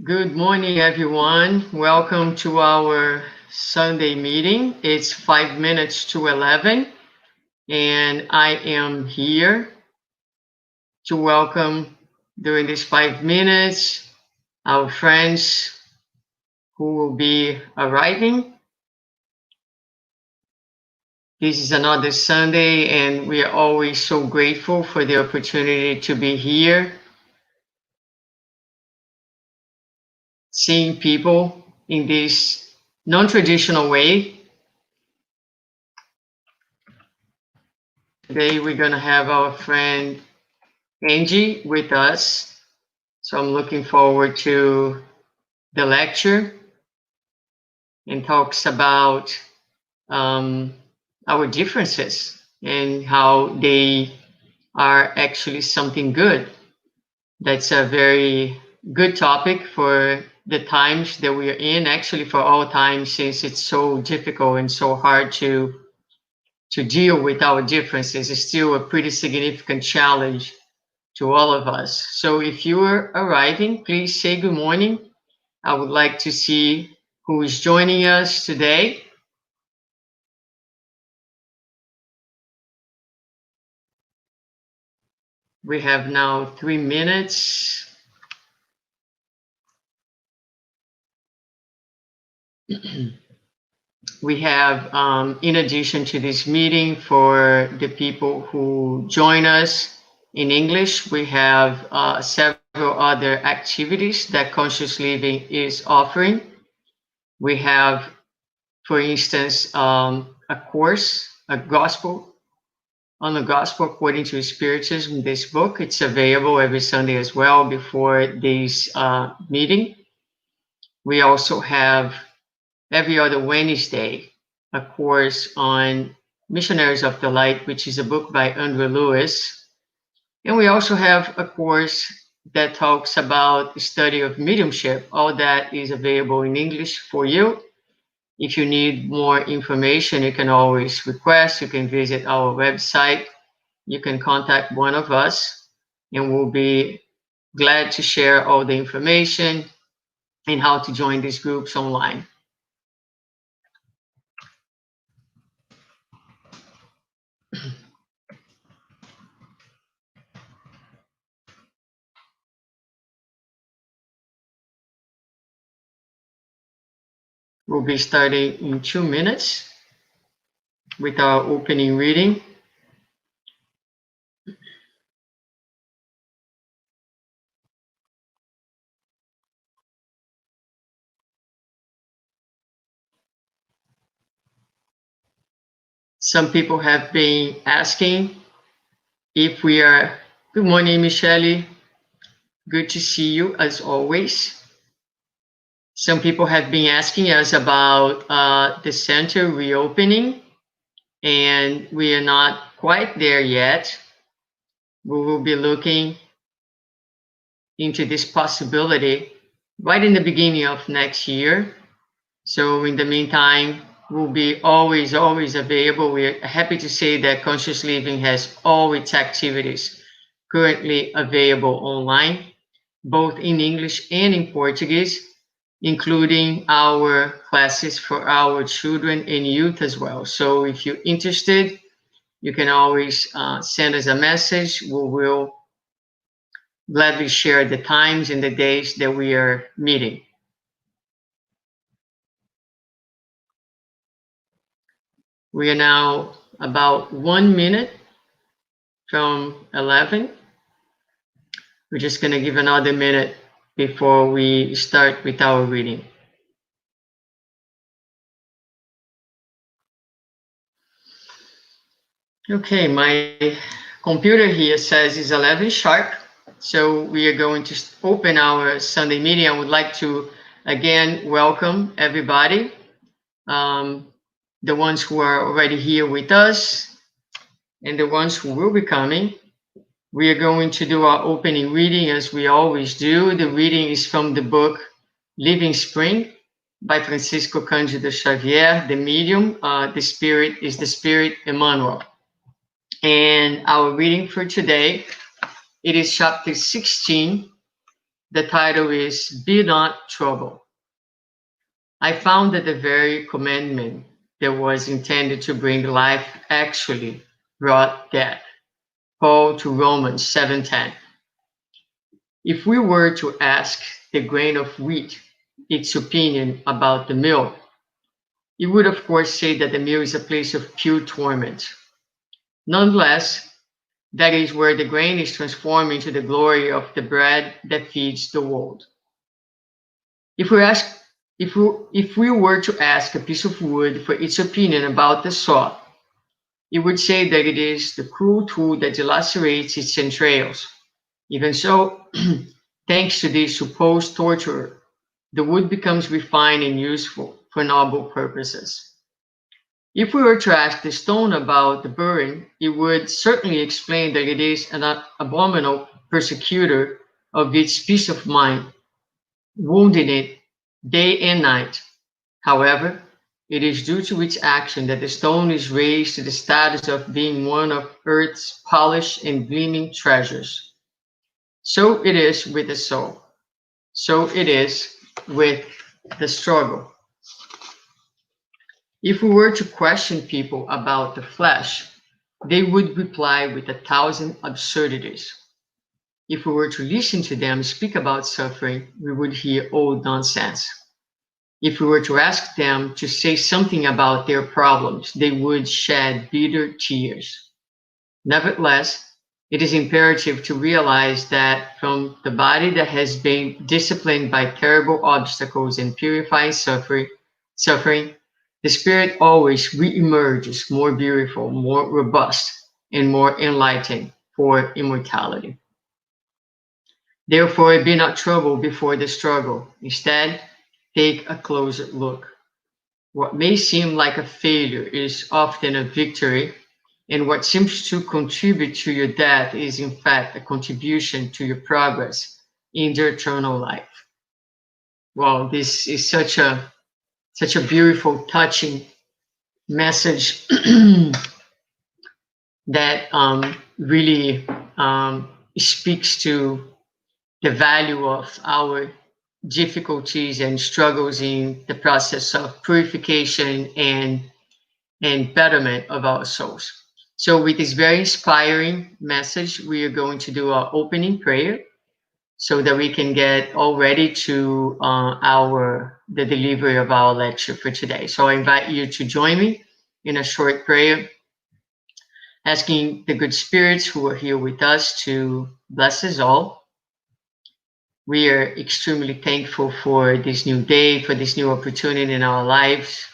Good morning, everyone. Welcome to our Sunday meeting. It's 5 minutes to 11, and I am here to welcome during these 5 minutes our friends who will be arriving. This is another Sunday, and we are always so grateful for the opportunity to be here, seeing people in this non-traditional way. Today, we're going to have our friend Angie with us. So I'm looking forward to the lecture and talks about our differences and how they are actually something good. That's a very good topic for the times that we are in, actually for all times, since it's so difficult and so hard to deal with our differences. It's still a pretty significant challenge to all of us. So if you're arriving, please say good morning. I would like to see who is joining us today. We have now 3 minutes. We have, in addition to this meeting, for the people who join us in English, we have several other activities that Conscious Living is offering. We have, for instance, a course, a gospel on the gospel according to Spiritism. This book, it's available every Sunday as well before this meeting. We also have every other Wednesday a course on Missionaries of the Light, which is a book by Andrew Lewis. And we also have a course that talks about the study of mediumship. All that is available in English for you. If you need more information, you can always request. You can visit our website. You can contact one of us, and we'll be glad to share all the information and how to join these groups online. We'll be starting in 2 minutes with our opening reading. Some people have been asking if we are. Good morning, Michelle. Good to see you as always. Some people have been asking us about the center reopening, and we are not quite there yet. We will be looking into this possibility right in the beginning of next year. So in the meantime, we'll be always available. We're happy to say that Conscious Living has all its activities currently available online, both in English and in Portuguese, including our classes for our children and youth as well. So if you're interested, you can always send us a message. We will gladly share the times and the days that we are meeting. We are now about 1 minute from 11. We're just going to give another minute before we start with our reading. Okay, my computer here says it's 11 sharp. So we are going to open our Sunday meeting. I would like to again welcome everybody, the ones who are already here with us and the ones who will be coming. We are going to do our opening reading as we always do. The reading is from the book Living Spring by Francisco Cândido Xavier, the medium. The spirit is the spirit Emmanuel. And our reading for today, it is chapter 16, The title is Be Not Troubled. I found that the very commandment that was intended to bring life actually brought death. Paul to Romans 7:10. If we were to ask the grain of wheat its opinion about the mill, it would of course say that the mill is a place of pure torment. Nonetheless, that is where the grain is transformed into the glory of the bread that feeds the world. If we ask if we were to ask a piece of wood for its opinion about the saw, it would say that it is the cruel tool that dilacerates its entrails. Even so, thanks to this supposed torturer, the wood becomes refined and useful for noble purposes. If we were to ask the stone about the burring, it would certainly explain that it is an abominable persecutor of its peace of mind, wounding it day and night. However, it is due to its action that the stone is raised to the status of being one of earth's polished and gleaming treasures. So it is with the soul. So it is with the struggle. If we were to question people about the flesh, they would reply with 1,000 absurdities. If we were to listen to them speak about suffering, we would hear old nonsense. If we were to ask them to say something about their problems, they would shed bitter tears. Nevertheless, it is imperative to realize that from the body that has been disciplined by terrible obstacles and purifying suffering, the spirit always re-emerges more beautiful, more robust, and more enlightened for immortality. Therefore, be not troubled before the struggle. Instead, take a closer look. What may seem like a failure is often a victory, and what seems to contribute to your death is in fact a contribution to your progress in the eternal life. Wow, this is such a beautiful, touching message that really speaks to the value of our difficulties and struggles in the process of purification and betterment of our souls. So, with this very inspiring message, we are going to do our opening prayer so that we can get all ready to our the delivery of our lecture for today. So, I invite you to join me in a short prayer, asking the good spirits who are here with us to bless us all. We are extremely thankful for this new day, for this new opportunity in our lives,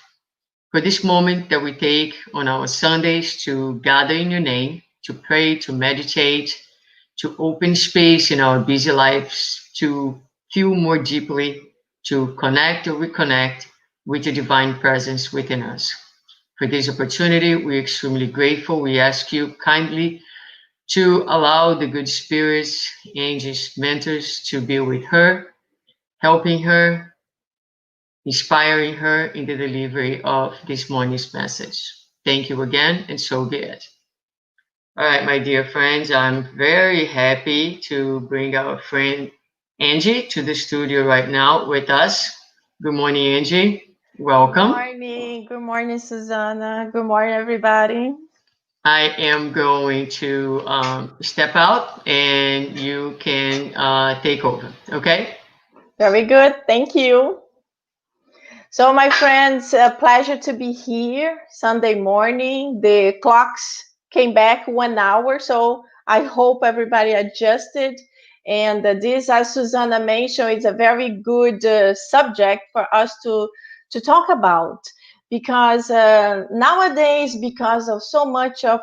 for this moment that we take on our Sundays to gather in your name, to pray, to meditate, to open space in our busy lives, to feel more deeply, to connect or reconnect with the divine presence within us. For this opportunity, we're extremely grateful. We ask you kindly to allow the good spirits, angels, mentors to be with her, helping her, inspiring her in the delivery of this morning's message. Thank you again, and so be it. All right, my dear friends, I'm very happy to bring our friend Angie to the studio right now with us. Good morning, Angie. Welcome. Good morning, Susanna. Good morning, everybody. I am going to step out and you can take over, okay? Very good. Thank you. So, my friends, a pleasure to be here Sunday morning. The clocks came back 1 hour, so I hope everybody adjusted. And this, as Susanna mentioned, is a very good subject for us to talk about because nowadays, because of so much of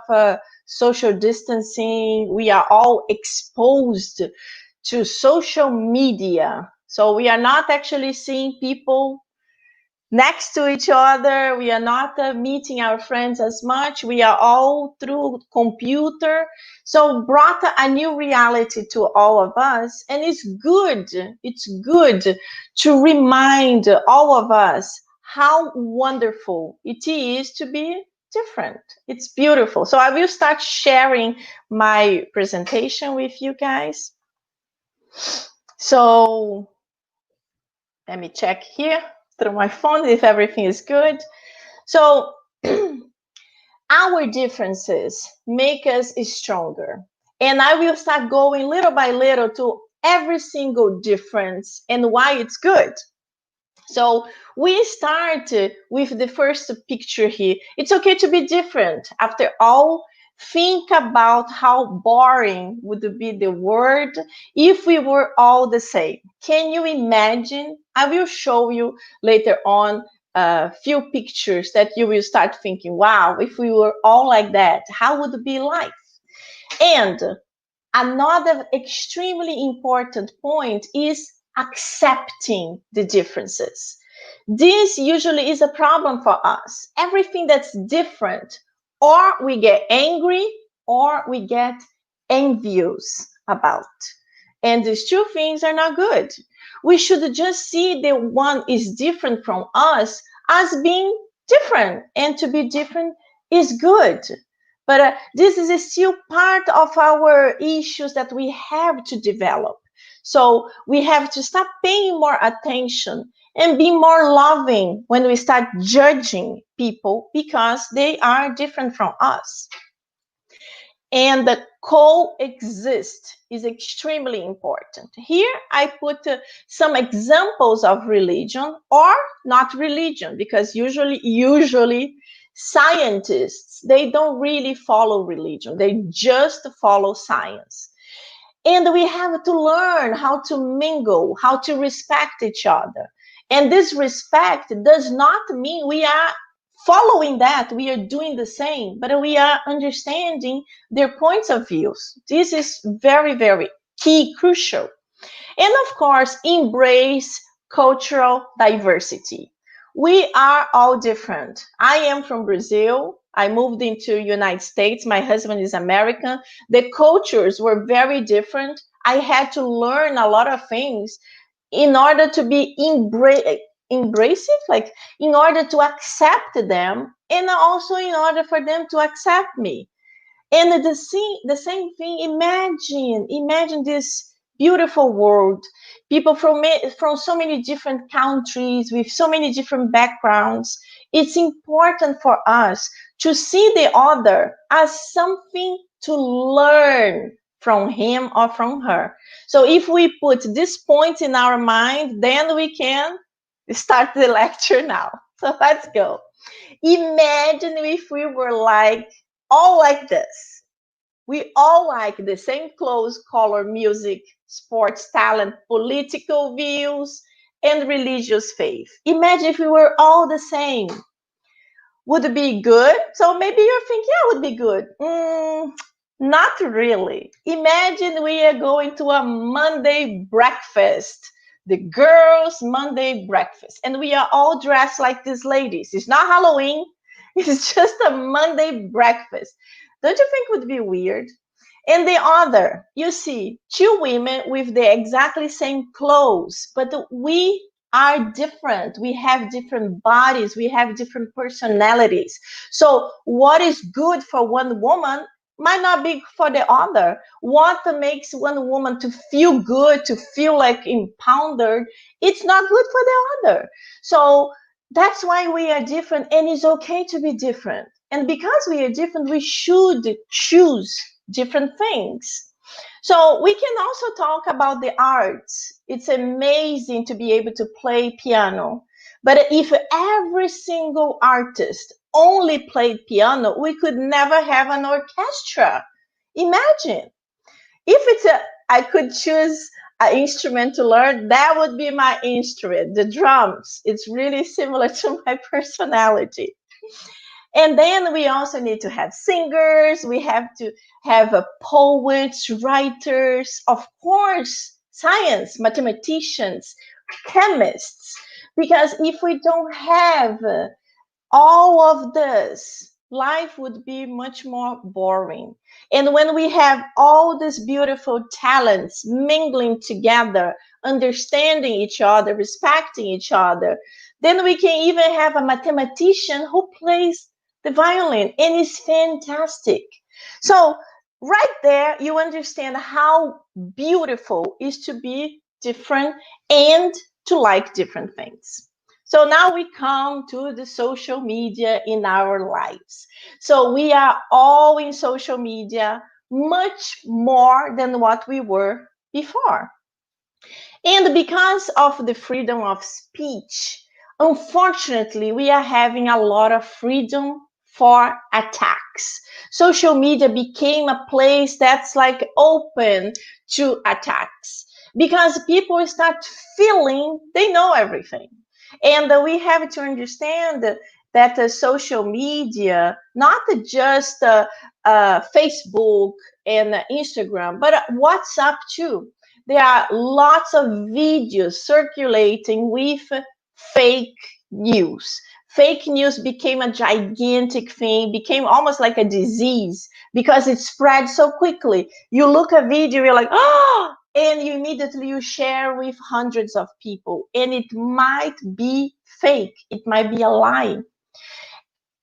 social distancing, we are all exposed to social media. So we are not actually seeing people next to each other. We are not meeting our friends as much. We are all through computer. So brought a new reality to all of us. And it's good. It's good to remind all of us how wonderful it is to be different. It's beautiful. So I will start sharing my presentation with you guys. So let me check here through my phone if everything is good. So our differences make us stronger. And I will start going little by little to every single difference and why it's good. So we start with the first picture here. It's okay to be different. After all, think about how boring would be the world if we were all the same. Can you imagine? I will show you later on a few pictures that you will start thinking, wow, if we were all like that, how would it be life? And another extremely important point is accepting the differences. This usually is a problem for us. Everything that's different, or we get angry or we get envious about. And these two things are not good. We should just see the one is different from us as being different, and to be different is good. But this is still part of our issues that we have to develop. So we have to start paying more attention and be more loving when we start judging people because they are different from us. And the coexist is extremely important. Here I put some examples of religion or not religion, because usually scientists, they don't really follow religion, they just follow science. And we have to learn how to mingle, how to respect each other. And this respect does not mean we are following that, we are doing the same, but we are understanding their points of views. This is very, very key, crucial. And of course, embrace cultural diversity. We are all different. I am from Brazil. I moved into United States. My husband is American. The cultures were very different. I had to learn a lot of things in order to be embracive, like in order to accept them, and also in order for them to accept me. And the same thing, imagine this beautiful world, people from so many different countries with so many different backgrounds. It's important for us to see the other as something to learn from him or from her. So if we put this point in our mind, then we can start the lecture now. So let's go. Imagine if we were like all like this. We all like the same clothes, color, music, sports, talent, political views, and religious faith. Imagine if we were all the same. Would it be good? So maybe you're thinking, yeah, it would be good. Not really. Imagine we are going to a Monday breakfast, the girls' Monday breakfast, and we are all dressed like these ladies. It's not Halloween, it's just a Monday breakfast. Don't you think it would be weird? And the other, you see, two women with the exactly same clothes, but we are different. We have different bodies, we have different personalities. So, what is good for one woman might not be for the other. What makes one woman to feel good, to feel like empowered, it's not good for the other. So, that's why we are different, and it's okay to be different. And because we are different, we should choose different things. So we can also talk about the arts. It's amazing to be able to play piano. But if every single artist only played piano, we could never have an orchestra. Imagine if I could choose an instrument to learn, that would be my instrument, the drums. It's really similar to my personality. And then we also need to have singers, we have to have poets, writers, of course, science, mathematicians, chemists. Because if we don't have all of this, life would be much more boring. And when we have all these beautiful talents mingling together, understanding each other, respecting each other, then we can even have a mathematician who plays the violin and is fantastic. So, right there, you understand how beautiful is to be different and to like different things. So now we come to the social media in our lives. So we are all in social media much more than what we were before. And because of the freedom of speech, unfortunately, we are having a lot of freedom for attacks. Social media became a place that's like open to attacks because people start feeling they know everything. And we have to understand that social media, not just Facebook and Instagram, but WhatsApp too, there are lots of videos circulating with fake news. Fake news became a gigantic thing, became almost like a disease because it spread so quickly. You look a video, you're like, oh, and you immediately you share with hundreds of people, and it might be fake, it might be a lie.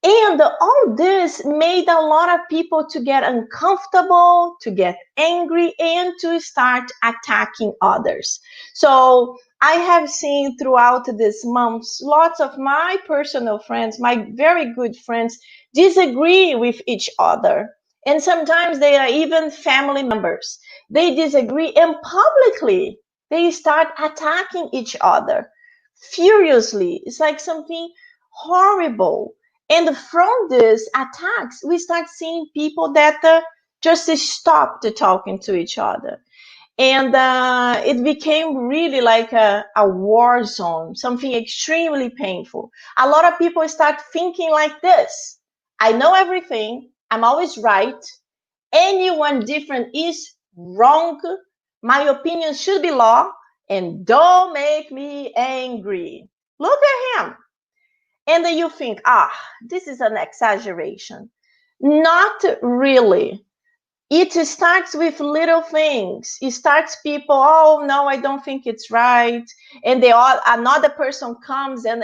And all this made a lot of people to get uncomfortable, to get angry, and to start attacking others. So I have seen throughout this month lots of my personal friends, my very good friends, disagree with each other. And sometimes they are even family members. They disagree and publicly they start attacking each other furiously. It's like something horrible. And from these attacks, we start seeing people that just stopped talking to each other. And it became really like a war zone, something extremely painful. A lot of people start thinking like this: I know everything, I'm always right, anyone different is wrong, my opinion should be law, and don't make me angry. Look at him. And then you think, this is an exaggeration. Not really. It starts with little things. It starts people, oh no, I don't think it's right. And another person comes and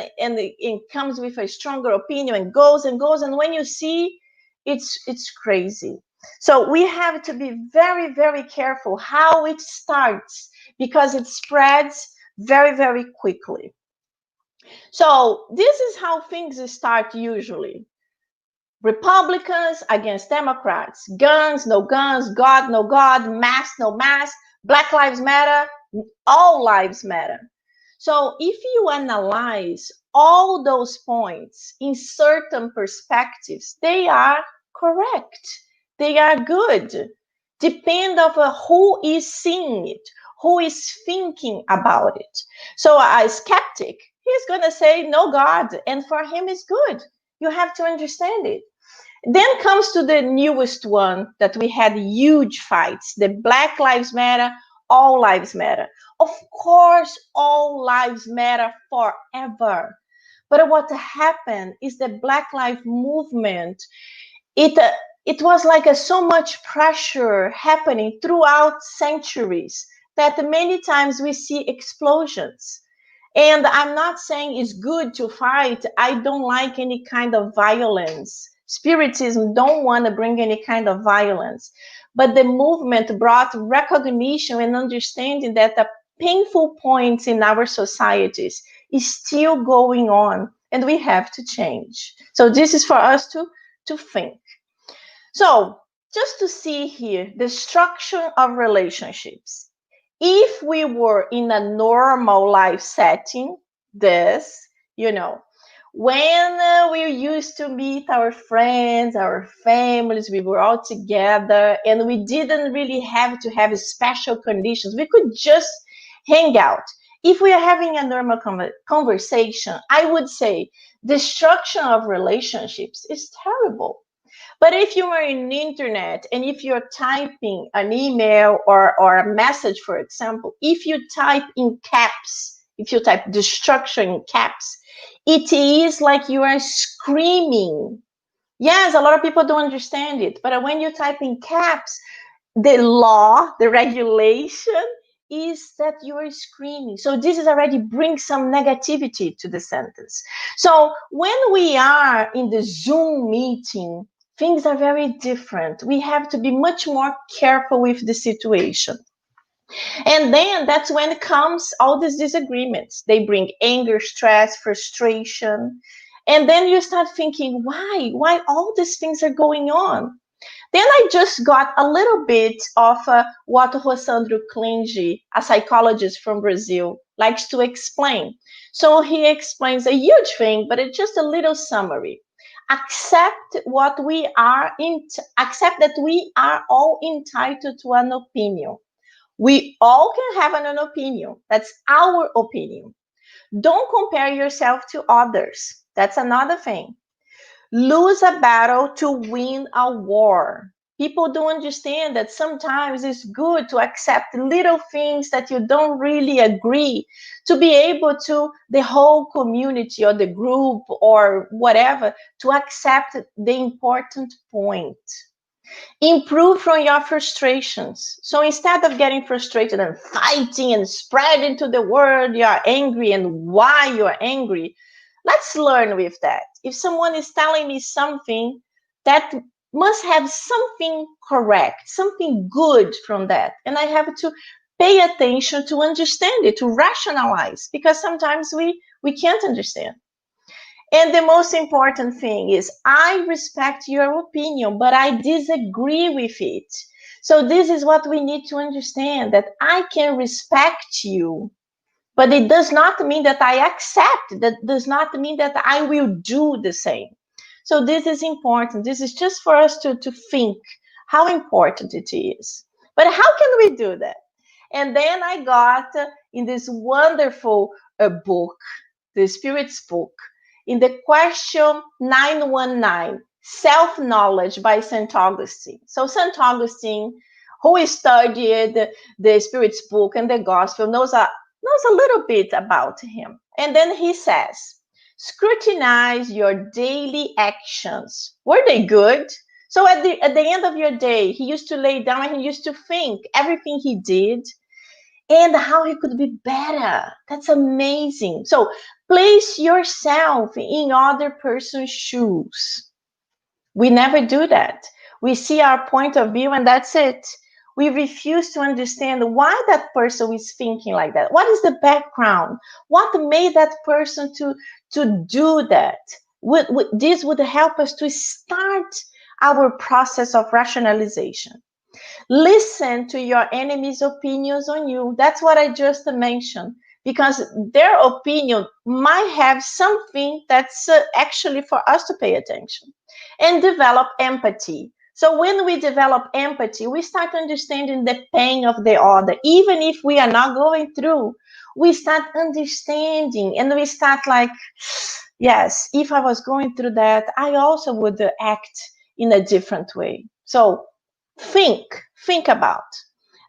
comes with a stronger opinion and goes and goes. And when you see, it's crazy. So we have to be very, very careful how it starts because it spreads very, very quickly. So this is how things start usually. Republicans against Democrats, guns, God, no God, mask, no mask, Black Lives Matter, all lives matter. So if you analyze all those points in certain perspectives, they are correct. They are good. Depend of who is seeing it, who is thinking about it. So a skeptic, he's going to say no God, and for him it's good. You have to understand it. Then comes to the newest one that we had huge fights, the Black Lives Matter, all lives matter. Of course, all lives matter forever. But what happened is the Black Lives Movement, it, uh, it was like so much pressure happening throughout centuries that many times we see explosions. And I'm not saying it's good to fight. I don't like any kind of violence. Spiritism don't want to bring any kind of violence. But the movement brought recognition and understanding that the painful points in our societies is still going on and we have to change. So this is for us to think. So just to see here the structure of relationships. If we were in a normal life setting, this, you know, when we used to meet our friends, our families, we were all together and we didn't really have to have special conditions. We could just hang out. If we are having a normal conversation, I would say the structure of relationships is terrible. But if you are in the internet and if you're typing an email or a message, for example, if you type in caps, if you type destruction in caps, it is like you are screaming. Yes, a lot of people don't understand it, but when you type in caps, the law, the regulation is that you are screaming. So this is already brings some negativity to the sentence. So when we are in the Zoom meeting, things are very different. We have to be much more careful with the situation. And then that's when comes all these disagreements. They bring anger, stress, frustration. And then you start thinking, why? Why all these things are going on? Then I just got a little bit of what Rossandro Klinge, a psychologist from Brazil, likes to explain. So he explains a huge thing, but it's just a little summary. Accept what we are accept that we are all entitled to an opinion. We all can have an opinion. That's our opinion. Don't compare yourself to others. That's another thing. Lose a battle to win a war. People don't understand that sometimes it's good to accept little things that you don't really agree, to be able to the whole community or the group or whatever to accept the important point. Improve from your frustrations. So instead of getting frustrated and fighting and spreading to the world you're angry and why you're angry, let's learn with that. If someone is telling me something, that must have something correct, something good from that. And I have to pay attention to understand it, to rationalize, because sometimes we can't understand. And the most important thing is, I respect your opinion, but I disagree with it. So, this is what we need to understand, that I can respect you, but it does not mean that I accept, that does not mean that I will do the same. So, this is important. This is just for us to think how important it is. But how can we do that? And then I got in this wonderful book, the Spirit's book, in the question 919, Self Knowledge by St. Augustine. So, St. Augustine, who studied the Spirit's book and the Gospel, knows a little bit about him. And then he says, scrutinize your daily actions. Were they good? So at the end of your day, he used to lay down and he used to think everything he did and how he could be better. That's amazing. So place yourself in other person's shoes. We never do that. We see our point of view and that's it. We refuse to understand why that person is thinking like that. What is the background? What made that person to do that? This would help us to start our process of rationalization. Listen to your enemy's opinions on you. That's what I just mentioned. Because their opinion might have something that's actually for us to pay attention. And develop empathy. So when we develop empathy, we start understanding the pain of the other. Even if we are not going through, we start understanding and we start like, yes, if I was going through that, I also would act in a different way. So think, think about.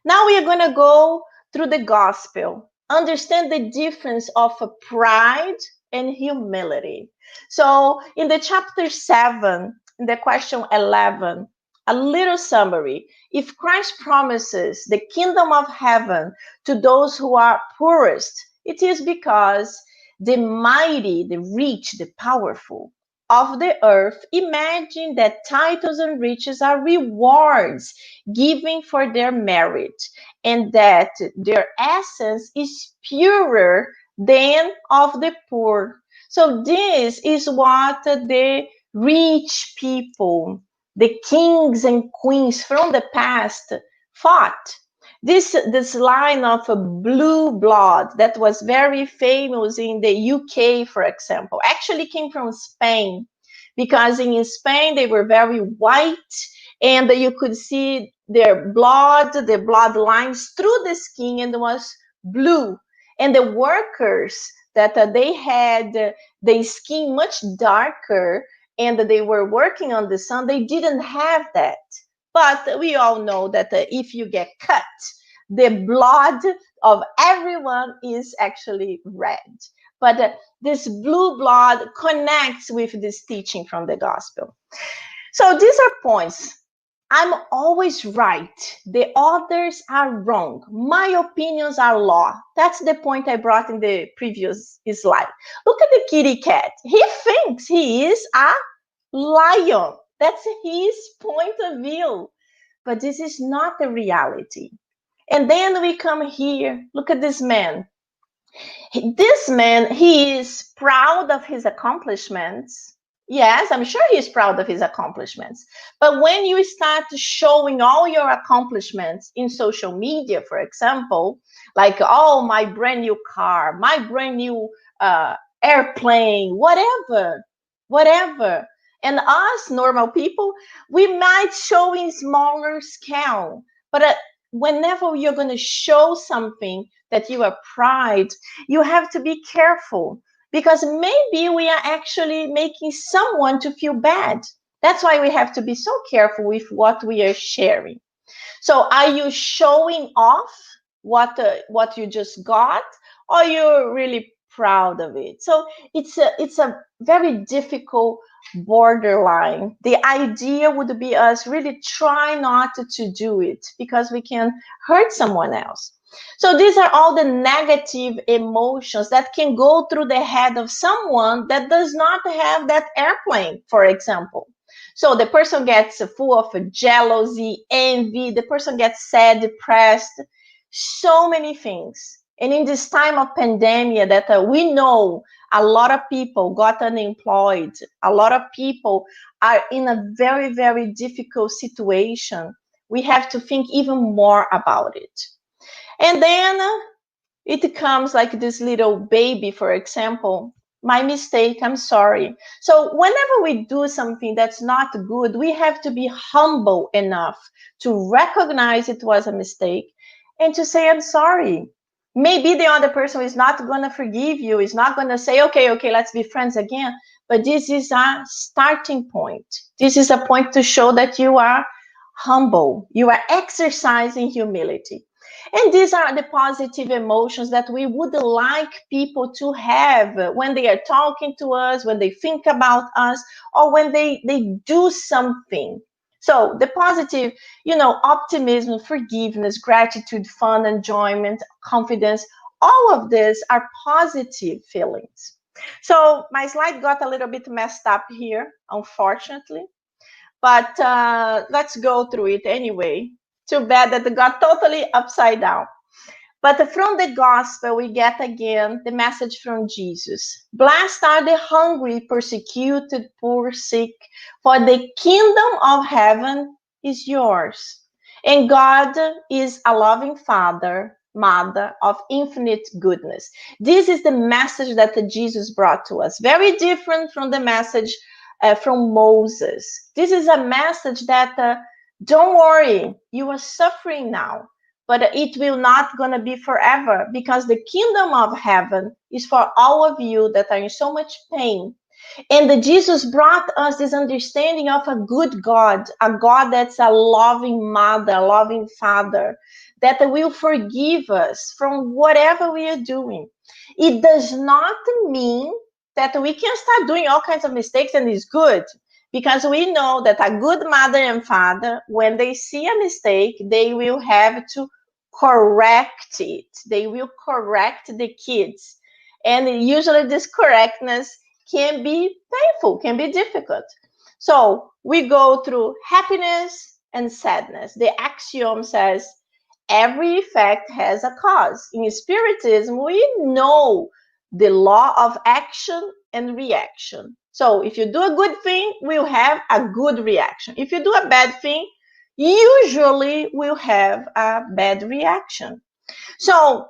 Now we are going to go through the gospel. Understand the difference of pride and humility. So in the chapter 7, in the question 11, a little summary. If Christ promises the kingdom of heaven to those who are poorest, it is because the mighty, the rich, the powerful of the earth imagine that titles and riches are rewards given for their merit, and that their essence is purer than of the poor. So this is what the rich people, the kings and queens from the past fought. This line of blue blood that was very famous in the UK, for example, actually came from Spain, because in Spain they were very white and you could see their blood, the bloodlines through the skin, and it was blue. And the workers that they had the skin much darker and they were working on the sun, they didn't have that. But we all know that if you get cut, the blood of everyone is actually red. But this blue blood connects with this teaching from the gospel. So these are points. I'm always right. The others are wrong. My opinions are law. That's the point I brought in the previous slide. Look at the kitty cat. He thinks he is a lion. That's his point of view. But this is not the reality. And then we come here. Look at this man. This man, he is proud of his accomplishments. Yes, I'm sure he's proud of his accomplishments. But when you start showing all your accomplishments in social media, for example, like, oh, my brand new car, my brand new airplane, whatever, whatever. And us normal people, we might show in smaller scale. But whenever you're going to show something that you are proud, you have to be careful because maybe we are actually making someone to feel bad. That's why we have to be so careful with what we are sharing. So are you showing off what you just got, or you're really proud of it? So it's a very difficult borderline. The idea would be us really try not to do it because we can hurt someone else. So these are all the negative emotions that can go through the head of someone that does not have that airplane, for example. So the person gets full of jealousy, envy, the person gets sad, depressed, so many things. And in this time of pandemic that we know a lot of people got unemployed, a lot of people are in a very, very difficult situation. We have to think even more about it. And then it comes like this little baby, for example, my mistake, I'm sorry. So whenever we do something that's not good, we have to be humble enough to recognize it was a mistake and to say, I'm sorry. Maybe the other person is not going to forgive you, is not going to say, okay, okay, let's be friends again. But this is a starting point. This is a point to show that you are humble, you are exercising humility. And these are the positive emotions that we would like people to have when they are talking to us, when they think about us, or when they do something. So the positive, optimism, forgiveness, gratitude, fun, enjoyment, confidence, all of these are positive feelings. So my slide got a little bit messed up here, unfortunately, but let's go through it anyway. Too bad that it got totally upside down. But from the gospel, we get again the message from Jesus. Blessed are the hungry, persecuted, poor, sick, for the kingdom of heaven is yours. And God is a loving Father, Mother of infinite goodness. This is the message that Jesus brought to us. Very different from the message from Moses. This is a message that, don't worry, you are suffering now, but it will not gonna be forever because the kingdom of heaven is for all of you that are in so much pain. And Jesus brought us this understanding of a good God, a God that's a loving mother, a loving father, that will forgive us from whatever we are doing. It does not mean that we can start doing all kinds of mistakes and it's good, because we know that a good mother and father, when they see a mistake, they will have to correct it. They will correct the kids. And usually this correctness can be painful, can be difficult. So we go through happiness and sadness. The axiom says every effect has a cause. In Spiritism, we know the law of action and reaction. So if you do a good thing, we'll have a good reaction. If you do a bad thing, usually we'll have a bad reaction. So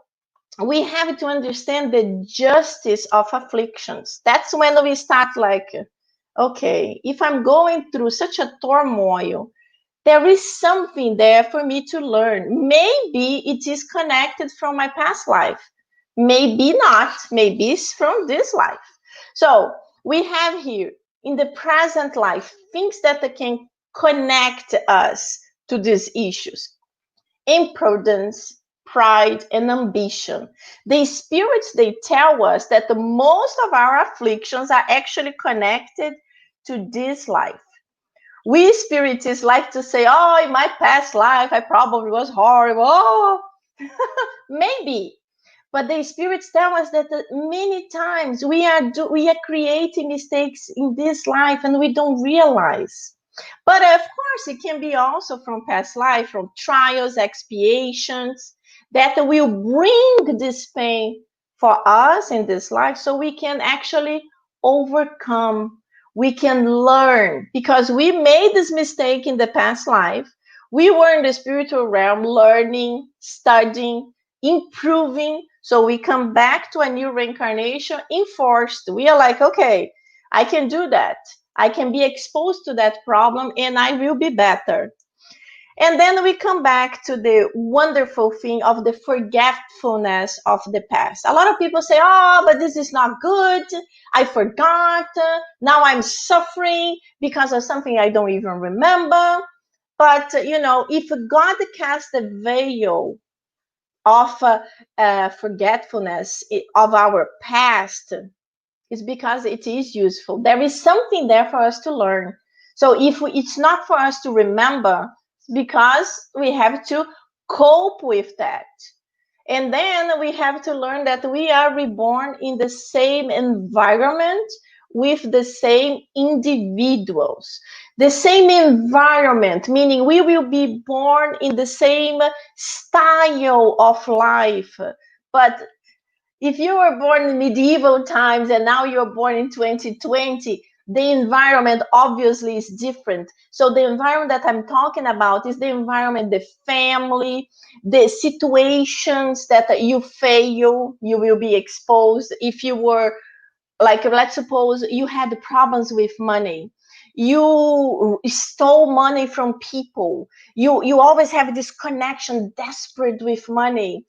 we have to understand the justice of afflictions. That's when we start like, okay, if I'm going through such a turmoil, there is something there for me to learn. Maybe it is connected from my past life. Maybe not. Maybe it's from this life. So we have here in the present life things that can connect us to these issues: imprudence, pride, and ambition. The spirits, they tell us that the most of our afflictions are actually connected to this life. We spiritists like to say, oh, in my past life, I probably was horrible. Oh, maybe. But the spirits tell us that many times we are creating mistakes in this life and we don't realize. But of course, it can be also from past life, from trials, expiations that will bring this pain for us in this life so we can actually overcome. We can learn because we made this mistake in the past life. We were in the spiritual realm learning, studying, improving. So we come back to a new reincarnation enforced. We are like, okay, I can do that. I can be exposed to that problem and I will be better. And then we come back to the wonderful thing of the forgetfulness of the past. A lot of people say, oh, but this is not good. I forgot. Now I'm suffering because of something I don't even remember. But, if God cast a veil of forgetfulness of our past, is because it is useful. There is something there for us to learn. So if it's not for us to remember, it's because we have to cope with that. And then we have to learn that we are reborn in the same environment with the same individuals. The same environment, meaning we will be born in the same style of life. But if you were born in medieval times and now you're born in 2020, the environment obviously is different. So the environment that I'm talking about is the environment, the family, the situations that you fail, you will be exposed. If you were, like, let's suppose you had problems with money, you stole money from people, you always have this connection, desperate with money,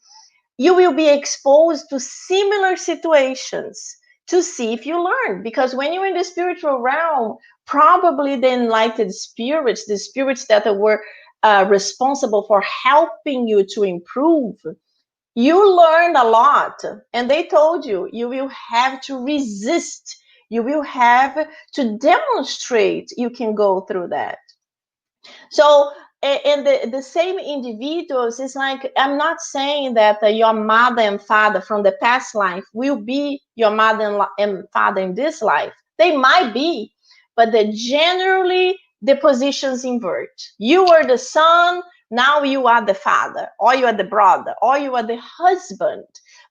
you will be exposed to similar situations to see if you learn. Because when you're in the spiritual realm, probably the enlightened spirits, the spirits that were responsible for helping you to improve, you learned a lot. And they told you, you will have to resist. You will have to demonstrate you can go through that. So, and the same individuals, is like, I'm not saying that your mother and father from the past life will be your mother and father in this life. They might be, but generally the positions invert. You were the son, now you are the father, or you are the brother, or you are the husband.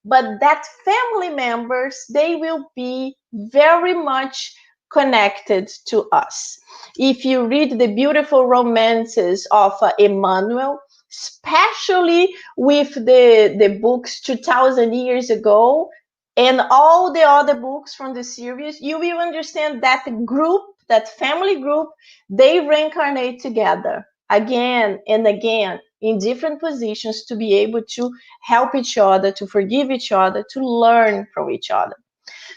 But that family members, they will be very much connected to us. If you read the beautiful romances of Emmanuel, especially with the books 2000 years ago and all the other books from the series, you will understand that group, that family group, they reincarnate together again and again in different positions to be able to help each other, to forgive each other, to learn from each other.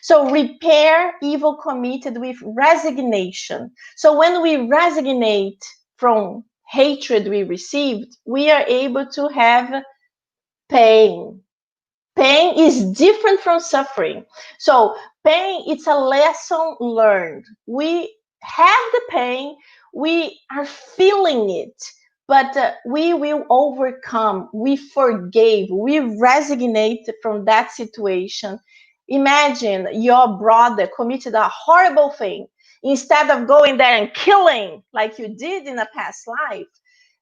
So repair evil committed with resignation. So when we resignate from hatred we received, we are able to have pain. Pain is different from suffering. So pain, it's a lesson learned. We have the pain, we are feeling it, but we will overcome. We forgave, we resignate from that situation. Imagine your brother committed a horrible thing. Instead of going there and killing like you did in a past life,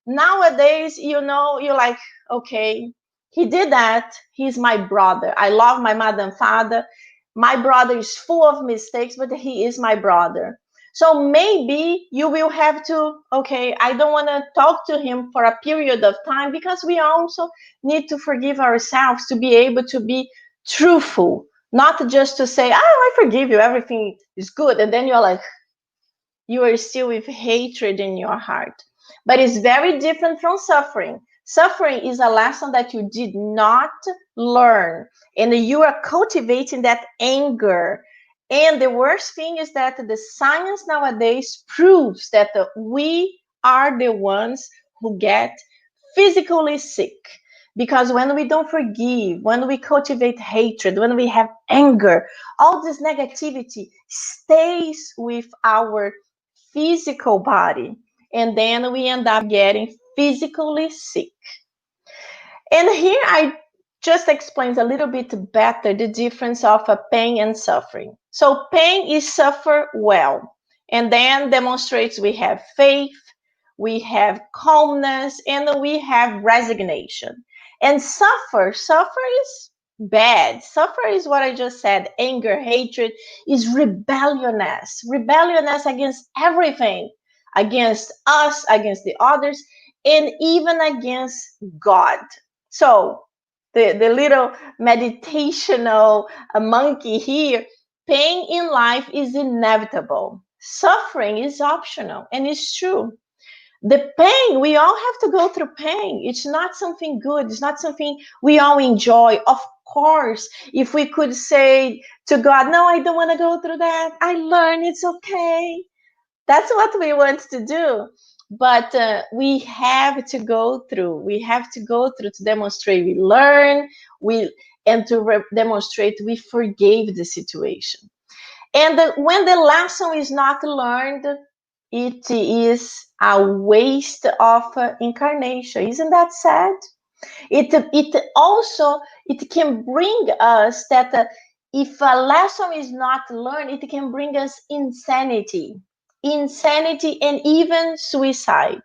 nowadays, you're like, okay, he did that. He's my brother. I love my mother and father. My brother is full of mistakes, but he is my brother. So maybe you will have to, okay, I don't want to talk to him for a period of time, because we also need to forgive ourselves to be able to be truthful, not just to say, oh, I forgive you, everything is good. And then you're like, you are still with hatred in your heart. But it's very different from suffering. Suffering is a lesson that you did not learn, and you are cultivating that anger. And the worst thing is that the science nowadays proves that we are the ones who get physically sick. Because when we don't forgive, when we cultivate hatred, when we have anger, all this negativity stays with our physical body, and then we end up getting physically sick. And here I just explains a little bit better the difference of a pain and suffering. So pain is suffer well, And then demonstrates we have faith, we have calmness, and we have resignation. And suffer is bad. Suffer is what I just said: anger, hatred, is rebelliousness against everything, against us, against the others, and even against God. So the little meditational monkey here: pain in life is inevitable. Suffering is optional, and it's true. The pain, we all have to go through pain. It's not something good. It's not something we all enjoy. Of course, if we could say to God, no, I don't want to go through that. I learn, it's okay. That's what we want to do. But we have to go through. We have to go through to demonstrate we learn, we and to demonstrate we forgave the situation. And when the lesson is not learned, it is a waste of incarnation. Isn't that sad? It also it can bring us that if a lesson is not learned, it can bring us insanity, and even suicide.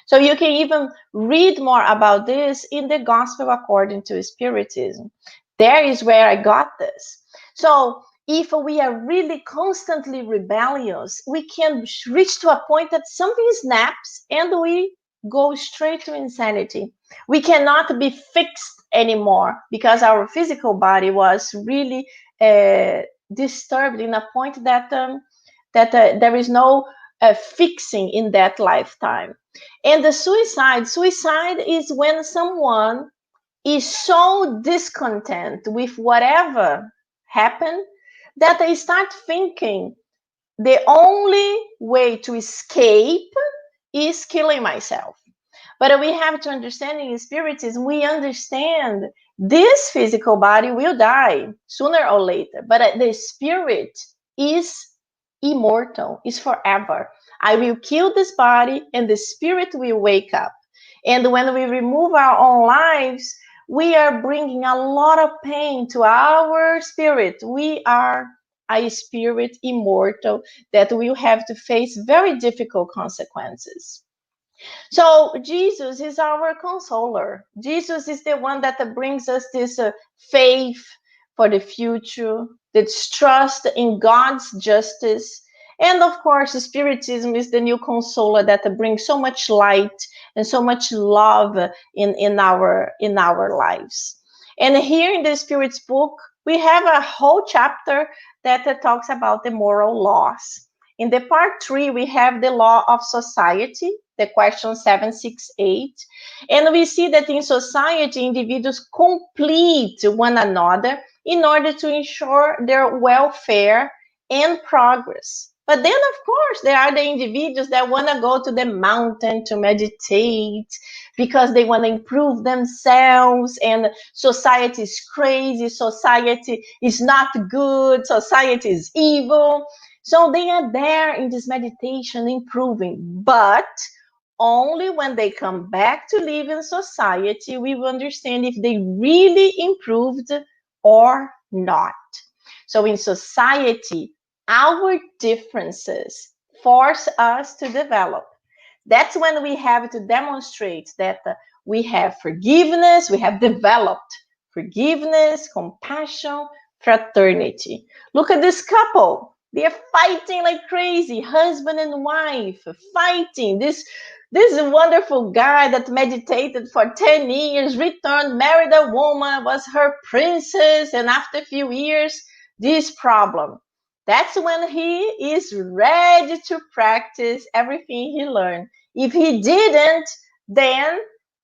So you can even read more about this in the Gospel according to Spiritism. There is where I got this. So if we are really constantly rebellious, we can reach to a point that something snaps and we go straight to insanity. We cannot be fixed anymore because our physical body was really disturbed in a point that there is no fixing in that lifetime. And the suicide is when someone is so discontent with whatever happened that they start thinking the only way to escape is killing myself. But we have to understand in spiritism, we understand this physical body will die sooner or later, but the spirit is immortal, is forever. I will kill this body and the spirit will wake up. And when we remove our own lives, we are bringing a lot of pain to our spirit. We are a spirit immortal that will have to face very difficult consequences. So Jesus is our consoler. Jesus is the one that brings us this faith for the future, this trust in God's justice. And of course, Spiritism is the new consoler that brings so much light and so much love in our lives. And here in the Spirit's book, we have a whole chapter that talks about the moral laws. In the part 3, we have the law of society, the question 768. And we see that in society, individuals complete one another in order to ensure their welfare and progress. But then, of course, there are the individuals that want to go to the mountain to meditate because they want to improve themselves, and society is crazy, society is not good, society is evil. So they are there in this meditation, improving. But only when they come back to live in society, we will understand if they really improved or not. So in society, our differences force us to develop. That's when we have to demonstrate that we have forgiveness, we have developed forgiveness, compassion, fraternity. Look at this couple. They're fighting like crazy, husband and wife, fighting. This wonderful guy that meditated for 10 years, returned, married a woman, was her princess, and after a few years, this problem. That's when he is ready to practice everything he learned. If he didn't, then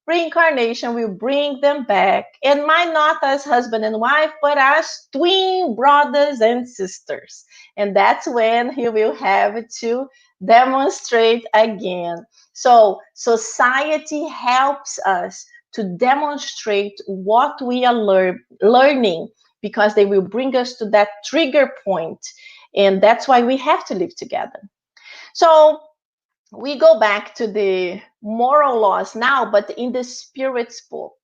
reincarnation will bring them back, and might not as husband and wife, but as twin brothers and sisters. And that's when he will have to demonstrate again. So society helps us to demonstrate what we are learning, because they will bring us to that trigger point, and that's why we have to live together. So we go back to the moral laws now, but in the Spirit's book.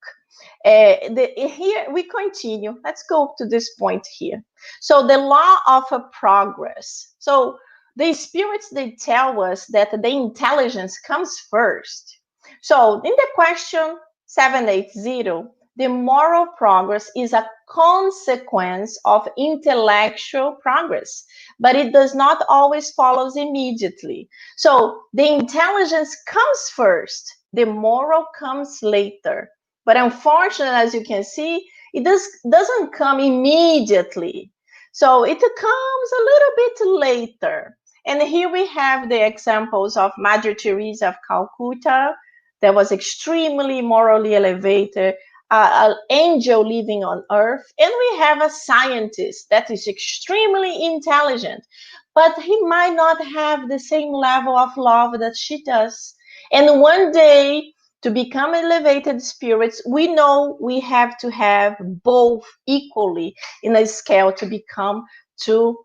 Here we continue. Let's go to this point here. So the law of progress. So the spirits, they tell us that the intelligence comes first. So in the question 780, the moral progress is a consequence of intellectual progress, but it does not always follows immediately. So the intelligence comes first, the moral comes later. But unfortunately, as you can see, doesn't come immediately. So it comes a little bit later. And here we have the examples of Mother Teresa of Calcutta, that was extremely morally elevated, an angel living on earth. And we have a scientist that is extremely intelligent, but he might not have the same level of love that she does. And one day, to become elevated spirits, we know we have to have both equally in a scale to become to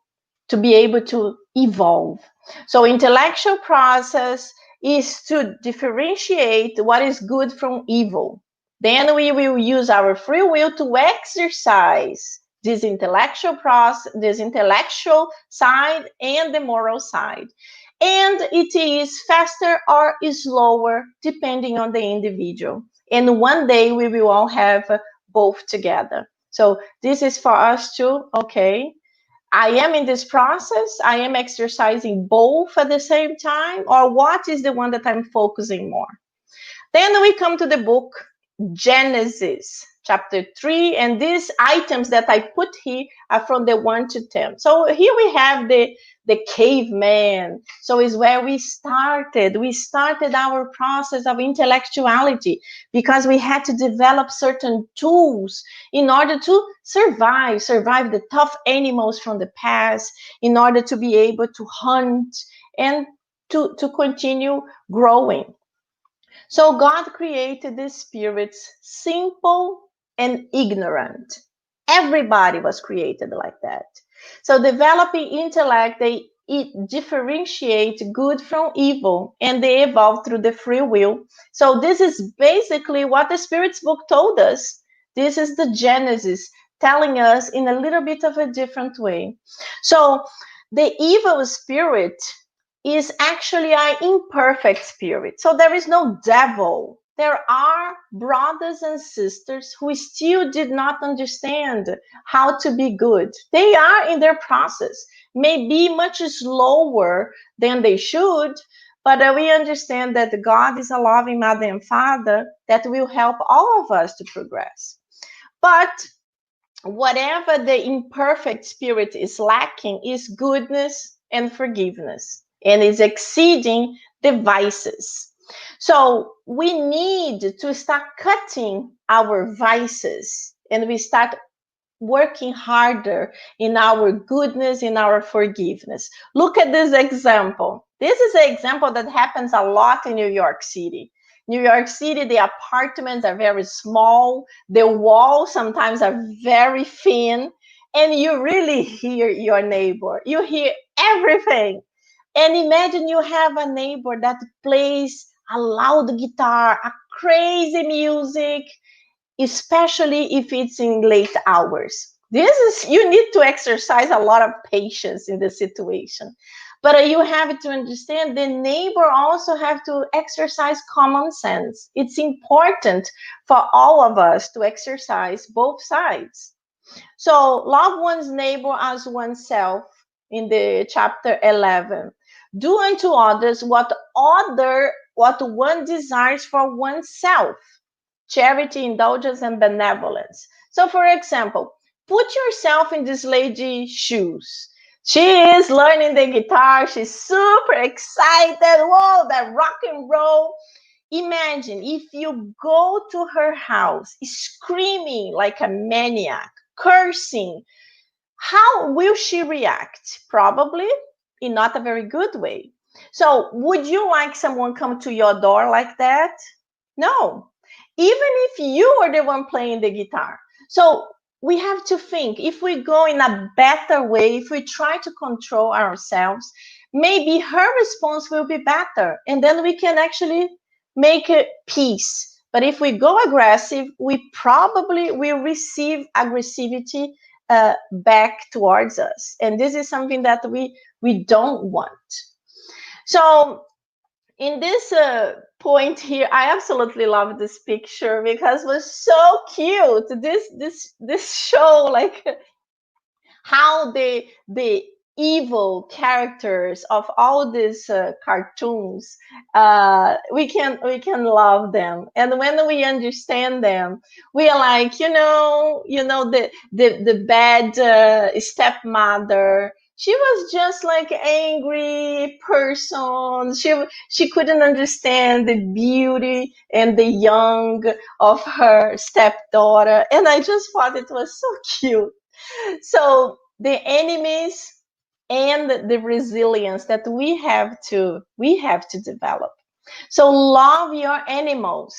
to be able to evolve. So intellectual process is to differentiate what is good from evil. Then we will use our free will to exercise this intellectual process, this intellectual side and the moral side. And it is faster or slower depending on the individual. And one day we will all have both together. So this is for us to, okay, I am in this process, I am exercising both at the same time, or what is the one that I'm focusing more? Then we come to the book Genesis, chapter 3, and these items that I put here are from the 1 to 10. So here we have the caveman. So it's where we started. We started our process of intellectuality because we had to develop certain tools in order to survive the tough animals from the past, in order to be able to hunt and to continue growing. So God created the spirits simple and ignorant. Everybody was created like that. So developing intellect, they differentiate good from evil, and they evolve through the free will. So this is basically what the Spirit's book told us. This is the Genesis telling us in a little bit of a different way. So the evil spirit is actually an imperfect spirit. So there is no devil. There are brothers and sisters who still did not understand how to be good. They are in their process, maybe much slower than they should, but we understand that God is a loving mother and father that will help all of us to progress. But whatever the imperfect spirit is lacking is goodness and forgiveness, and is exceeding the vices. So we need to start cutting our vices, and we start working harder in our goodness, in our forgiveness. Look at this example. This is an example that happens a lot in New York City. New York City, the apartments are very small, the walls sometimes are very thin, and you really hear your neighbor. You hear everything. And imagine you have a neighbor that plays a loud guitar, a crazy music, especially if it's in late hours. This is, you need to exercise a lot of patience in the situation. But you have to understand the neighbor also have to exercise common sense. It's important for all of us to exercise both sides. So love one's neighbor as oneself in the chapter 11. Do unto others what one desires for oneself. Charity, indulgence, and benevolence. So, for example, put yourself in this lady's shoes. She is learning the guitar. She's super excited. Whoa, that rock and roll. Imagine if you go to her house screaming like a maniac, cursing. How will she react? Probably in not a very good way. So, would you like someone come to your door like that? No, even if you are the one playing the guitar. So we have to think, if we go in a better way, if we try to control ourselves, maybe her response will be better. And then we can actually make a peace. But if we go aggressive, we probably will receive aggressivity back towards us, and this is something that we don't want. So in this point here, I absolutely love this picture because it was so cute. This show, like how the evil characters of all these cartoons, we can love them, and when we understand them, we are like, the bad stepmother. She was just like angry person. She couldn't understand the beauty and the young of her stepdaughter, and I just thought it was so cute. So the enemies and the resilience that we have to develop. So love your animals.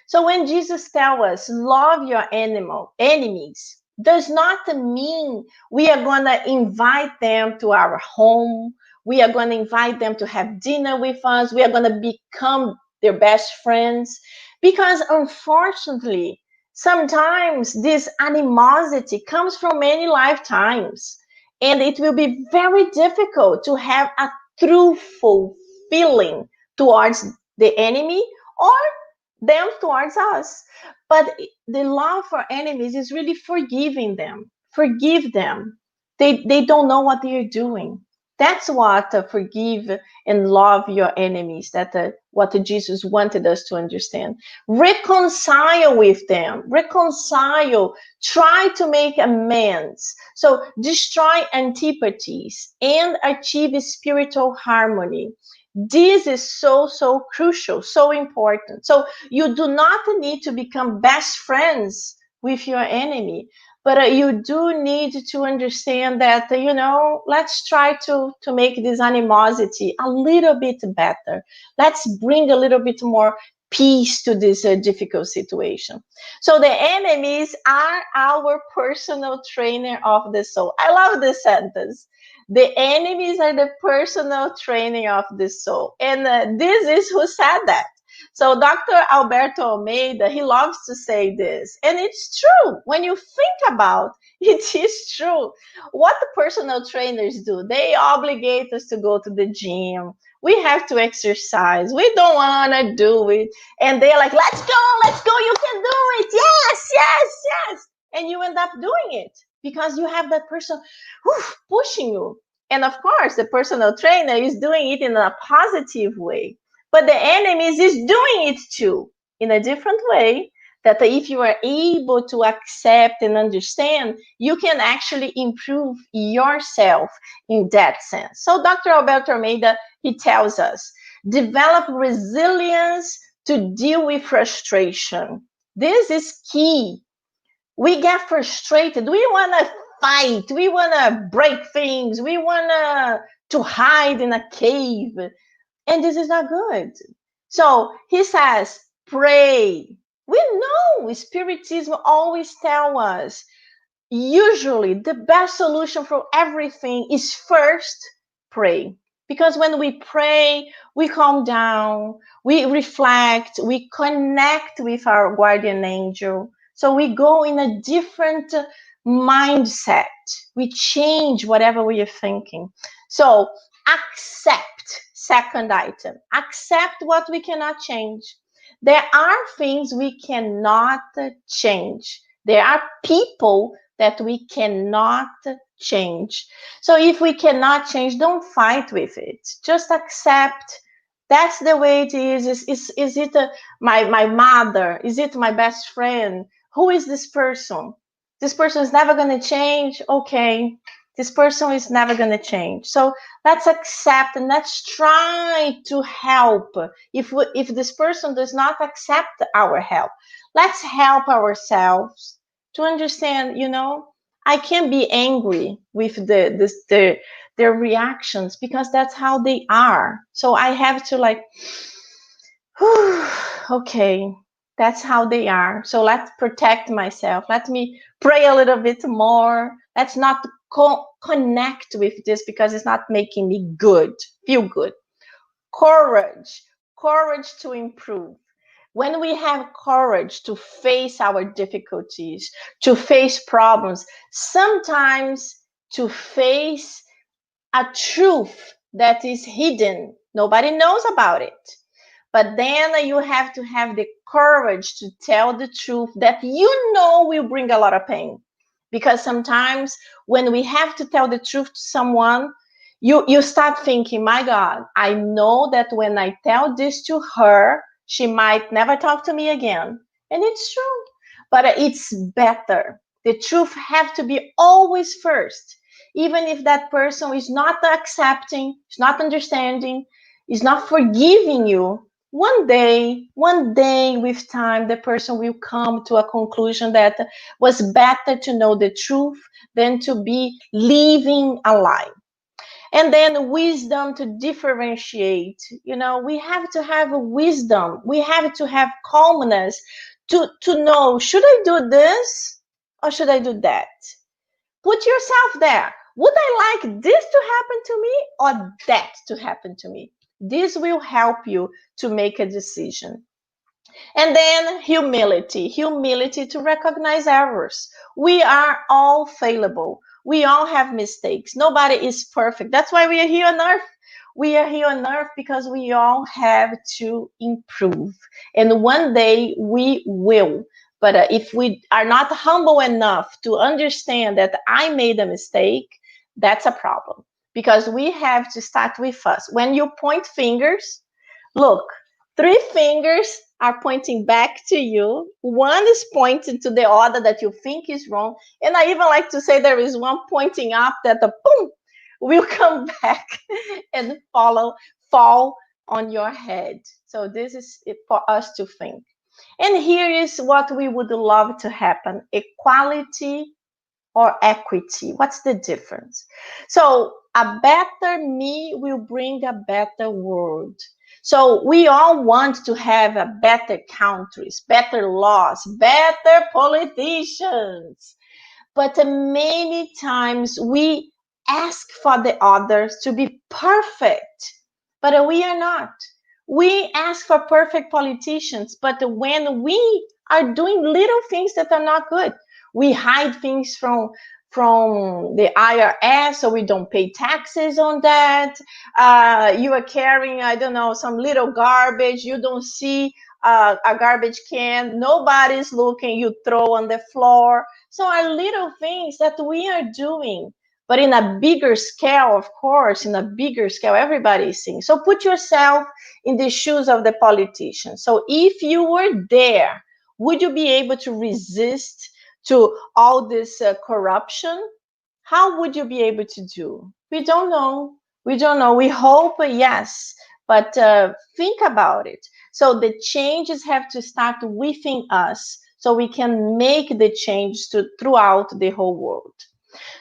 So when Jesus tells us love your animal enemies, does not mean we are going to invite them to our home. We are going to invite them to have dinner with us. We are going to become their best friends, because unfortunately sometimes this animosity comes from many lifetimes, and it will be very difficult to have a truthful feeling towards the enemy, or them towards us. But the love for enemies is really forgiving them. Forgive them. They don't know what they are doing. That's what forgive and love your enemies. That what Jesus wanted us to understand. Reconcile with them. Reconcile. Try to make amends. So destroy antipathies and achieve spiritual harmony. This is so crucial, so important. So you do not need to become best friends with your enemy, but you do need to understand that, let's try to make this animosity a little bit better. Let's bring a little bit more peace to this difficult situation. So the enemies are our personal trainer of the soul. I love this sentence. The enemies are the personal training of the soul. And this is who said that. So Dr. Alberto Almeida, he loves to say this. And it's true. When you think about it, it is true. What the personal trainers do, they obligate us to go to the gym. We have to exercise. We don't want to do it. And they're like, let's go, you can do it. Yes, yes, yes. And you end up doing it because you have that person pushing you. And of course, the personal trainer is doing it in a positive way, but the enemies is doing it too in a different way. That if you are able to accept and understand, you can actually improve yourself in that sense. So Dr. Alberto Almeida, he tells us, develop resilience to deal with frustration. This is key. We get frustrated. We want to fight. We want to break things. We want to hide in a cave. And this is not good. So he says, pray. We know Spiritism always tell us, usually the best solution for everything is first pray. Because when we pray, we calm down, we reflect, we connect with our guardian angel. So we go in a different mindset. We change whatever we are thinking. So accept, second item, accept what we cannot change. There are things we cannot change. There are people that we cannot change. So if we cannot change, don't fight with it. Just accept. That's the way it is. Is it my mother? Is it my best friend? Who is this person? This person is never going to change. Okay. This person is never going to change. So let's accept and let's try to help. If this person does not accept our help, let's help ourselves to understand, I can't be angry with their reactions because that's how they are. So I have to like, okay, that's how they are. So let's protect myself. Let me pray a little bit more. Let's not connect with this because it's not making me good, feel good. Courage, courage to improve. when we have courage to face our difficulties, to face problems, sometimes to face a truth that is hidden, nobody knows about it. But then you have to have the courage to tell the truth that you know will bring a lot of pain. Because sometimes when we have to tell the truth to someone, you start thinking, my God, I know that when I tell this to her, she might never talk to me again. And it's true. But it's better. The truth have to be always first. Even if that person is not accepting, is not understanding, is not forgiving you, one day with time, the person will come to a conclusion that was better to know the truth than to be living a lie. And then wisdom to differentiate. We have to have a wisdom. We have to have calmness to know, should I do this or should I do that? Put yourself there. Would I like this to happen to me or that to happen to me? This will help you to make a decision. And then humility to recognize errors. We are all fallible. We all have mistakes. Nobody is perfect. That's why we are here on earth. We are here on earth because we all have to improve. And one day we will. But if we are not humble enough to understand that I made a mistake, that's a problem. Because we have to start with us. When you point fingers, look, three fingers are pointing back to you. One is pointing to the other that you think is wrong. And I even like to say there is one pointing up that the boom will come back and fall on your head. So this is it for us to think. And here is what we would love to happen: equality or equity. What's the difference? So a better me will bring a better world. So we all want to have a better countries, better laws, better politicians. But many times we ask for the others to be perfect, but we are not. We ask for perfect politicians, but when we are doing little things that are not good, we hide things from the IRS, so we don't pay taxes on that. You are carrying, I don't know, some little garbage. You don't see a garbage can. Nobody's looking. You throw on the floor. So are little things that we are doing, but in a bigger scale, of course, in a bigger scale, everybody is seeing. So put yourself in the shoes of the politician. So if you were there, would you be able to resist to all this corruption? How would you be able to do? We don't know. We don't know. We hope, yes, but think about it. So the changes have to start within us so we can make the change throughout the whole world.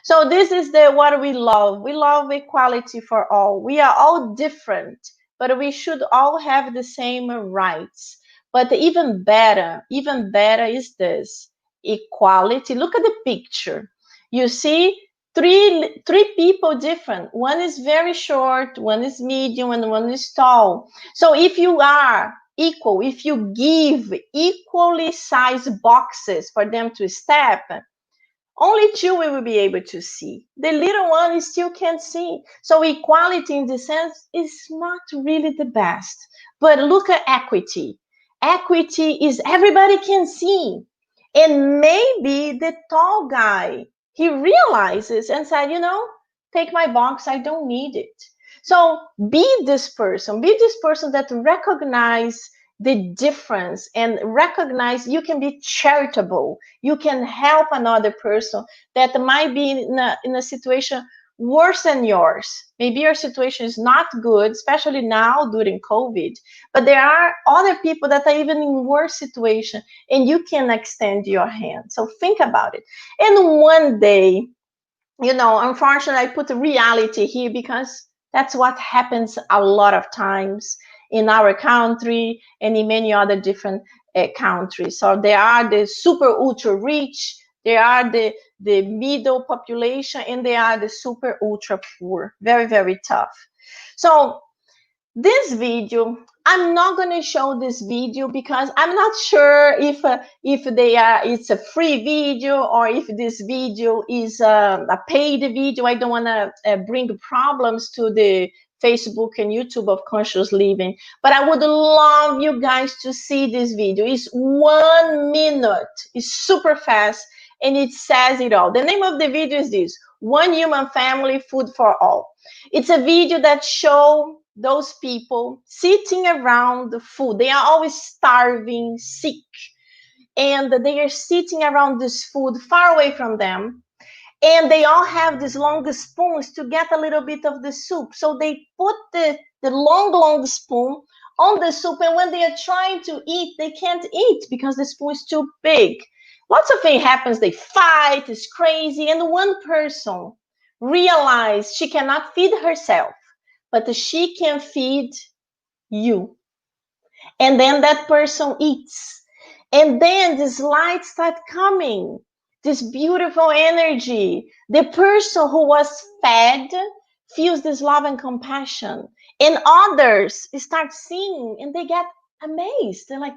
So this is the what we love. We love equality for all. We are all different, but we should all have the same rights. But even better is this: equality. Look at the picture. You see three people different. One is very short, one is medium, and one is tall. So if you are equal, if you give equally sized boxes for them to step, only two we will be able to see. The little one still can't see. So equality in this sense is not really the best. But look at equity. Equity is everybody can see. And maybe the tall guy, he realizes and said, take my box, I don't need it. So be this person that recognize the difference and recognize you can be charitable. You can help another person that might be in a situation worse than yours. Maybe your situation is not good, especially now during COVID, but there are other people that are even in worse situation and you can extend your hand. So think about it. And one day, unfortunately, I put reality here because that's what happens a lot of times in our country and in many other different countries. So there are the super ultra rich, there are the middle population, and there are the super ultra poor. Very, very tough. So this video, I'm not going to show this video because I'm not sure if they are it's a free video or if this video is a paid video. I don't want to bring problems to the Facebook and YouTube of conscious living, but I would love you guys to see this video. It's 1 minute. It's super fast and it says it all. The name of the video is this: One Human Family, Food for All. It's a video that show those people sitting around the food. They are always starving, sick, and they are sitting around this food far away from them. And they all have these long spoons to get a little bit of the soup. So they put the long spoon on the soup. And when they are trying to eat, they can't eat because the spoon is too big. Lots of things happens. They fight, it's crazy. And one person realized she cannot feed herself, but she can feed you. And then that person eats. And then this light start coming, this beautiful energy. The person who was fed feels this love and compassion. And others start seeing and they get amazed. They're like,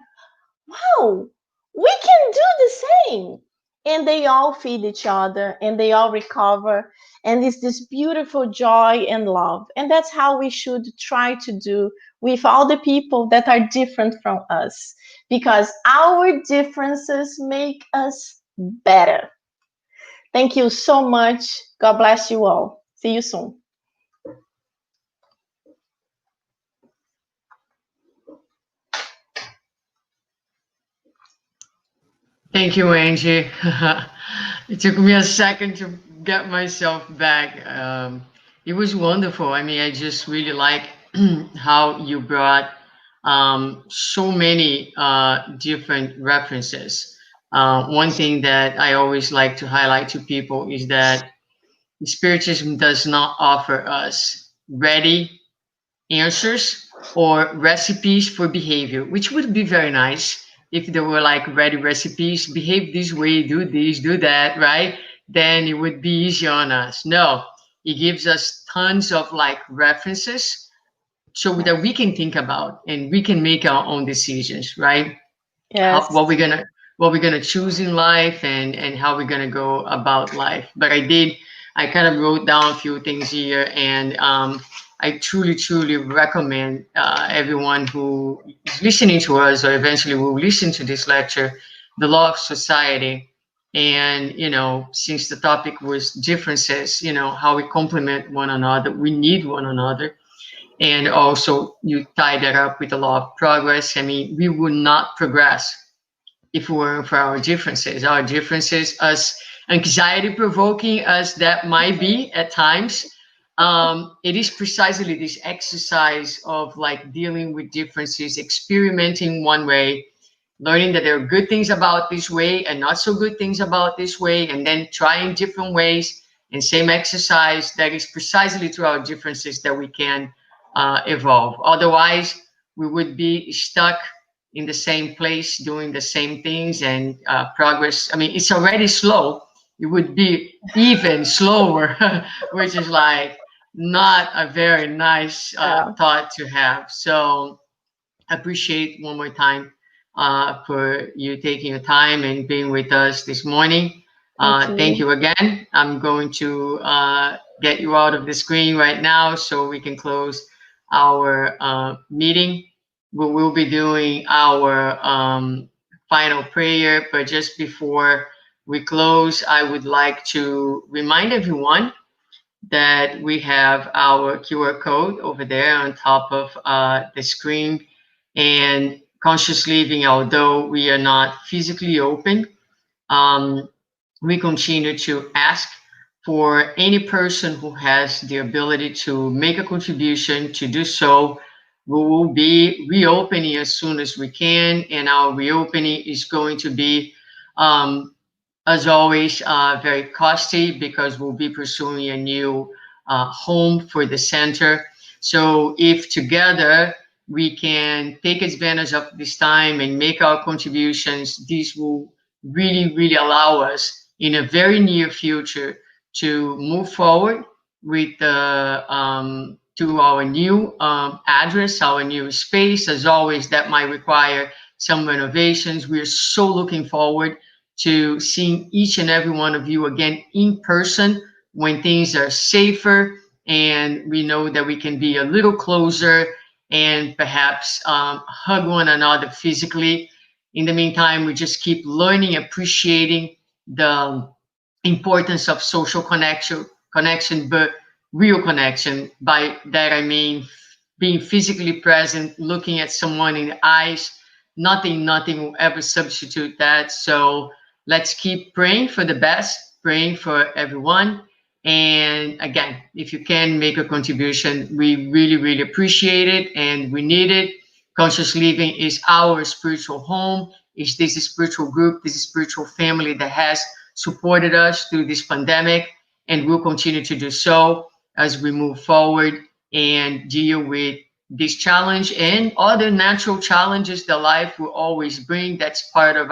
wow, we can do the same. And they all feed each other and they all recover. And it's this beautiful joy and love. And that's how we should try to do with all the people that are different from us, because our differences make us better. Thank you so much. God bless you all. See you soon. Thank you, Angie. It took me a second to get myself back. It was wonderful. I mean, I just really like how you brought so many different references. One thing that I always like to highlight to people is that Spiritism does not offer us ready answers or recipes for behavior, which would be very nice if there were like ready recipes, behave this way, do this, do that, right? Then it would be easy on us. No, it gives us tons of like references so that we can think about and we can make our own decisions, right? How, Yes. what we're gonna choose in life and how we're gonna go about life. But I kind of wrote down a few things here, and I truly recommend everyone who is listening to us or eventually will listen to this lecture, the law of society. And since the topic was differences, how we complement one another, we need one another. And also you tie that up with the law of progress. I mean, we would not progress if it weren't for our differences. Our differences, as anxiety provoking as that might be at times, it is precisely this exercise of like dealing with differences, experimenting one way, learning that there are good things about this way and not so good things about this way, and then trying different ways and same exercise. That is precisely through our differences that we can evolve. Otherwise, we would be stuck in the same place doing the same things, and progress, I mean, it's already slow. It would be even slower, which is like not a very nice Yeah. thought to have. So appreciate one more time for you taking your time and being with us this morning. Thank Thank you. you again. I'm going to get you out of the screen right now so we can close our meeting. We will be doing our final prayer, but just before we close, I would like to remind everyone that we have our QR code over there on top of the screen. And conscious living, although we are not physically open, um, we continue to ask for any person who has the ability to make a contribution to do so. We will be reopening as soon as we can, and our reopening is going to be um, as always, very costly because we'll be pursuing a new home for the center. So if together we can take advantage of this time and make our contributions, this will really allow us in a very near future to move forward with the to our new address, our new space. As always, that might require some renovations. We're so looking forward to seeing each and every one of you again in person when things are safer and we know that we can be a little closer and perhaps hug one another physically. In the meantime, we just keep learning, appreciating the importance of social connection, but real connection. By that I mean being physically present, looking at someone in the eyes. Nothing will ever substitute that. So let's keep praying for the best, praying for everyone. And again, if you can make a contribution, we really appreciate it and we need it. Conscious Living is our spiritual home. Is this a spiritual group, this spiritual family that has supported us through this pandemic and will continue to do so as we move forward and deal with this challenge and other natural challenges that life will always bring. That's part of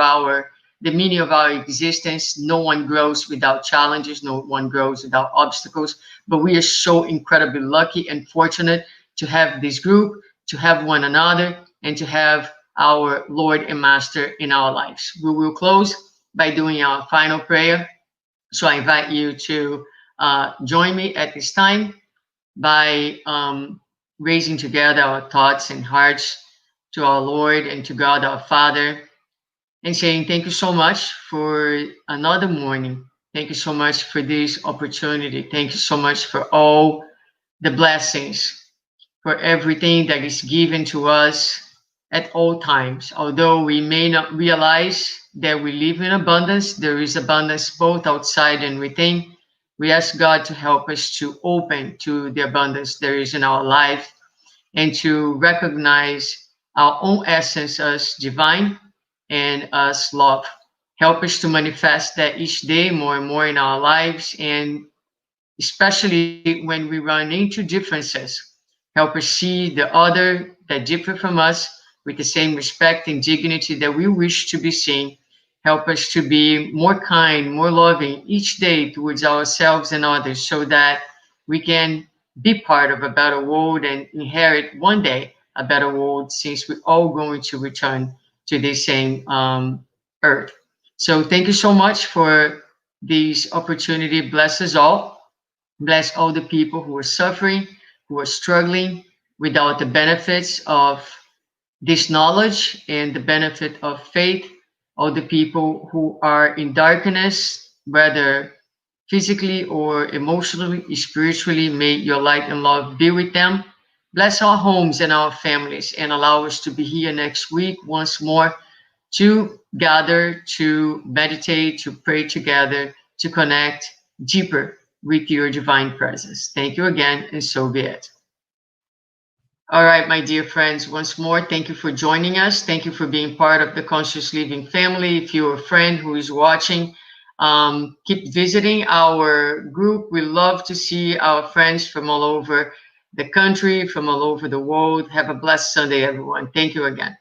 the meaning of our existence. No one grows without challenges, no one grows without obstacles, but we are so incredibly lucky and fortunate to have this group, to have one another, and to have our Lord and Master in our lives. We will close by doing our final prayer. So I invite you to join me at this time by raising together our thoughts and hearts to our Lord and to God our Father and saying, thank you so much for another morning. Thank you so much for this opportunity. Thank you so much for all the blessings, for everything that is given to us at all times. Although we may not realize that we live in abundance, there is abundance both outside and within. We ask God to help us to open to the abundance there is in our life and to recognize our own essence as divine and as love. Help us to manifest that each day more and more in our lives, and especially when we run into differences. Help us see the other that differ from us with the same respect and dignity that we wish to be seen. Help us to be more kind, more loving each day towards ourselves and others so that we can be part of a better world and inherit one day a better world since we're all going to return to the same earth. So thank you so much for this opportunity. Bless us all. Bless all the people who are suffering, who are struggling without the benefits of this knowledge and the benefit of faith. All the people who are in darkness, whether physically or emotionally, spiritually, may your light and love be with them. Bless our homes and our families and allow us to be here next week once more to gather, to meditate, to pray together, to connect deeper with your divine presence. Thank you again, and so be it. All right, my dear friends, once more, thank you for joining us. Thank you for being part of the Conscious Living family. If you're a friend who is watching, keep visiting our group. We love to see our friends from all over the country, from all over the world. Have a blessed Sunday, everyone. Thank you again.